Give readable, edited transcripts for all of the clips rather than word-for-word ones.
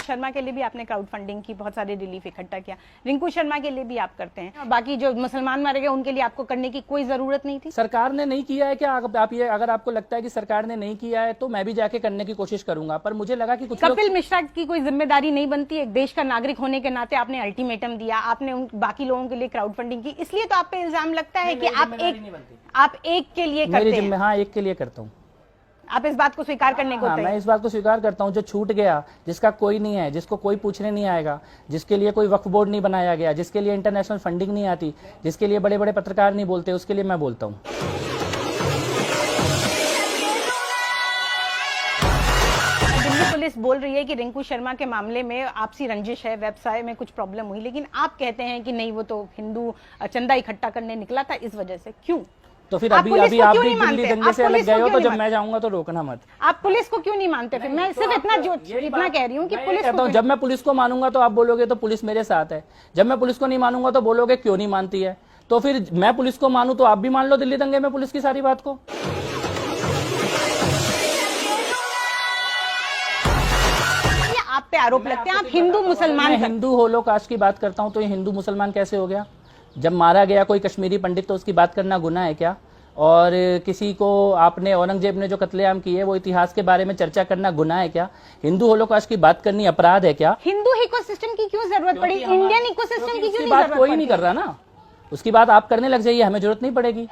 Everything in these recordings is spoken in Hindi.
शर्मा के लिए भी आपने क्राउड फंडिंग की, बहुत सारे रिलीफ इकट्ठा किया, रिंकू शर्मा के लिए भी आप करते हैं, और बाकी जो मुसलमान मारे गए उनके लिए आपको करने की कोई जरूरत नहीं थी? सरकार ने नहीं किया है क्या? आप ये अगर आपको लगता है कि सरकार ने नहीं किया है तो मैं भी जाके करने की कोशिश करूंगा, पर मुझे लगा कि कुछ कपिल मिश्रा की कोई जिम्मेदारी नहीं बनती? एक देश का नागरिक होने के नाते आपने अल्टीमेटम दिया, आपने उन बाकी लोगों के लिए क्राउड फंडिंग की, इसलिए तो आप पे इल्जाम लगता है कि आप एक के लिए करते हैं। हाँ, एक के लिए करता हूँ। आप इस बात को स्वीकार करने को मैं इस बात को स्वीकार करता हूँ, जो छूट गया, जिसका कोई नहीं है, जिसको कोई पूछने नहीं आएगा, जिसके लिए कोई वक्फ बोर्ड नहीं बनाया गया, जिसके लिए इंटरनेशनल फंडिंग नहीं आती, जिसके लिए बड़े बड़े पत्रकार नहीं बोलते, उसके लिए मैं बोलता हूँ। दिल्ली पुलिस बोल रही है कि रिंकू शर्मा के मामले में आपसी रंजिश है, व्यवसाय में कुछ प्रॉब्लम हुई, लेकिन आप कहते हैं कि नहीं, वो तो हिंदू चंदा इकट्ठा करने निकला था, इस वजह से। क्यों? तो फिर अभी आप भी दिल्ली दंगे से अलग गए हो, तो जब मैं जाऊंगा तो रोकना मत। आप पुलिस को क्यों नहीं मानते? फिर मैं सिर्फ इतना कह रही हूँ कि पुलिस को, जब मैं पुलिस को मानूंगा तो आप बोलोगे तो पुलिस मेरे साथ है, जब मैं पुलिस को नहीं मानूंगा तो बोलोगे क्यों नहीं मानती है। तो फिर मैं पुलिस को मानूं तो आप भी मान लो दिल्ली दंगे में पुलिस की सारी बात को। आप पे आरोप लगते हैं आप हिंदू मुसलमान, हिंदू होलोकॉस्ट की बात करता हूँ तो ये हिंदू मुसलमान कैसे हो गया? जब मारा गया कोई कश्मीरी पंडित तो उसकी बात करना गुनाह है क्या? और किसी को आपने, औरंगजेब ने जो कत्लेआम किए वो इतिहास के बारे में चर्चा करना गुनाह है क्या? हिंदू होलोकॉस्ट की बात करनी अपराध है क्या? हिंदू इकोसिस्टम की क्यों जरूरत पड़ी? इंडियन इकोसिस्टम की क्यों बात कोई नहीं कर रहा ना, उसकी बात आप करने लग जाइए, हमें जरूरत नहीं पड़ेगी।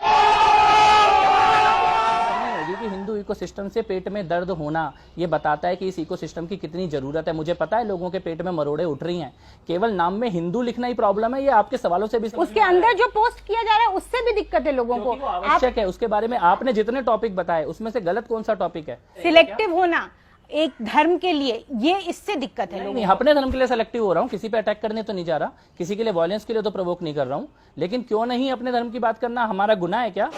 कि हिंदू इकोसिस्टम से पेट में दर्द होना ये बताता है कि इस इकोसिस्टम की कितनी जरूरत है। मुझे पता है लोगों के पेट में मरोड़े उठ रही हैं, केवल नाम में हिंदू लिखना ही प्रॉब्लम है, ये आपके सवालों से भी उसके अंदर जो पोस्ट किया जा रहा है उससे भी दिक्कत है लोगों को। आवश्यक है उसके बारे में आपने जितने टॉपिक बताए उसमें से गलत कौन सा टॉपिक है? सिलेक्टिव होना एक धर्म के लिए, ये इससे दिक्कत है। नहीं, अपने धर्म के लिए सेलेक्टिव हो रहा हूँ, किसी पे अटैक करने तो नहीं जा रहा, किसी के लिए वायलेंस के लिए तो प्रोवोक नहीं कर रहा हूँ, लेकिन क्यों नहीं अपने धर्म की बात करना हमारा गुनाह है क्या?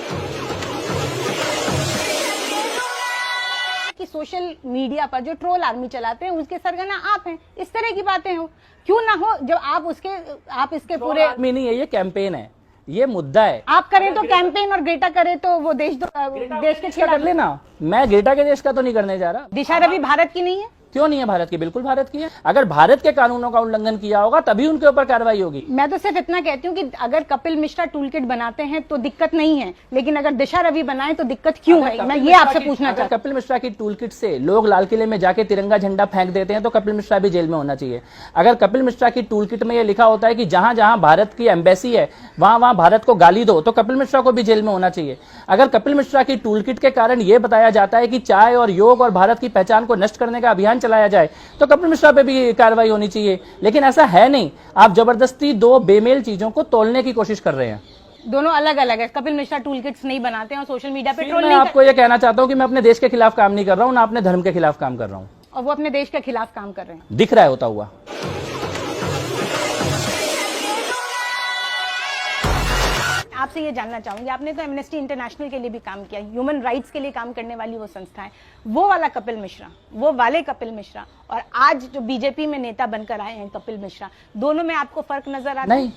कि सोशल मीडिया पर जो ट्रोल आर्मी चलाते हैं उसके सरगना आप हैं, इस तरह की बातें हो क्यों ना हो, जब आप इसके पूरे आर्मी नहीं है, ये कैंपेन है, ये मुद्दा है। आप करें तो कैंपेन और ग्रेटा करे तो वो देश के खिलाफ कर लेना। मैं ग्रेटा के देश का तो नहीं करने जा रहा। दिशा रवि भारत की नहीं है? क्यों नहीं है भारत की? बिल्कुल भारत की है। अगर भारत के कानूनों का उल्लंघन किया होगा तभी उनके ऊपर कार्रवाई होगी। मैं तो सिर्फ इतना कहती हूँ कि अगर कपिल मिश्रा टूल किट बनाते हैं तो दिक्कत नहीं है, लेकिन अगर दिशा रवि बनाए तो दिक्कत क्यों है? मैं ये आपसे पूछना चाहता हूं। कपिल मिश्रा की टूल किट से लोग लाल किले में जाके तिरंगा झंडा फेंक देते हैं तो कपिल मिश्रा भी जेल में होना चाहिए। अगर कपिल मिश्रा की टूल किट में यह लिखा होता है कि जहां जहां भारत की एम्बेसी है वहां वहां भारत को गाली दो तो कपिल मिश्रा को भी जेल में होना चाहिए। अगर कपिल मिश्रा की टूल किट के कारण यह बताया जाता है कि चाय और योग और भारत की पहचान को नष्ट करने का अभियान चलाया जाए तो कपिल मिश्रा पे भी कार्रवाई होनी चाहिए, लेकिन ऐसा है नहीं। आप जबरदस्ती दो बेमेल चीजों को तोलने की कोशिश कर रहे हैं। दोनों अलग अलग है। कपिल मिश्रा टूल किट्स नहीं बनाते हैं और सोशल मीडिया पे ट्रोल नहीं। मैं आपको यह कहना चाहता हूं कि मैं अपने देश के खिलाफ काम नहीं कर रहा हूं, ना अपने धर्म के खिलाफ काम कर रहा हूं। और वो अपने देश के खिलाफ काम कर रहे हैं, दिख रहा है होता हुआ। आपसे ये जानना चाहूंगी, आपने तो एमनेस्टी इंटरनेशनल के लिए भी काम किया, ह्यूमन राइट्स के लिए काम करने वाली वो संस्था है, वो वाला कपिल मिश्रा, वो वाले कपिल मिश्रा और आज जो बीजेपी में नेता बनकर आए हैं कपिल मिश्रा, दोनों में आपको फर्क नजर आता है? नहीं,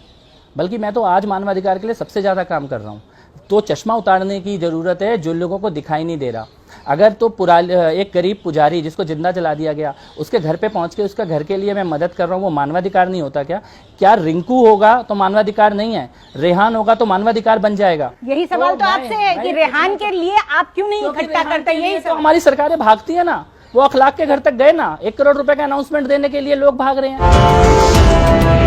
बल्कि मैं तो आज मानवाधिकार के लिए सबसे ज्यादा काम कर रहा हूँ। तो चश्मा उतारने की जरूरत है जो लोगों को दिखाई नहीं दे रहा। अगर तो एक गरीब पुजारी जिसको जिंदा जला दिया गया उसके घर पे पहुंच के उसका घर के लिए मैं मदद कर रहा हूँ, वो मानवाधिकार नहीं होता क्या? क्या रिंकू होगा तो मानवाधिकार नहीं है, रेहान होगा तो मानवाधिकार बन जाएगा? यही सवाल तो आपसे है कि रेहान के लिए आप क्यों नहीं इकट्ठा करते? यही तो हमारी सरकारें भागती है ना, वो अखलाक के घर तक गए ना, 1 करोड़ रुपए का अनाउंसमेंट देने के लिए लोग भाग रहे हैं।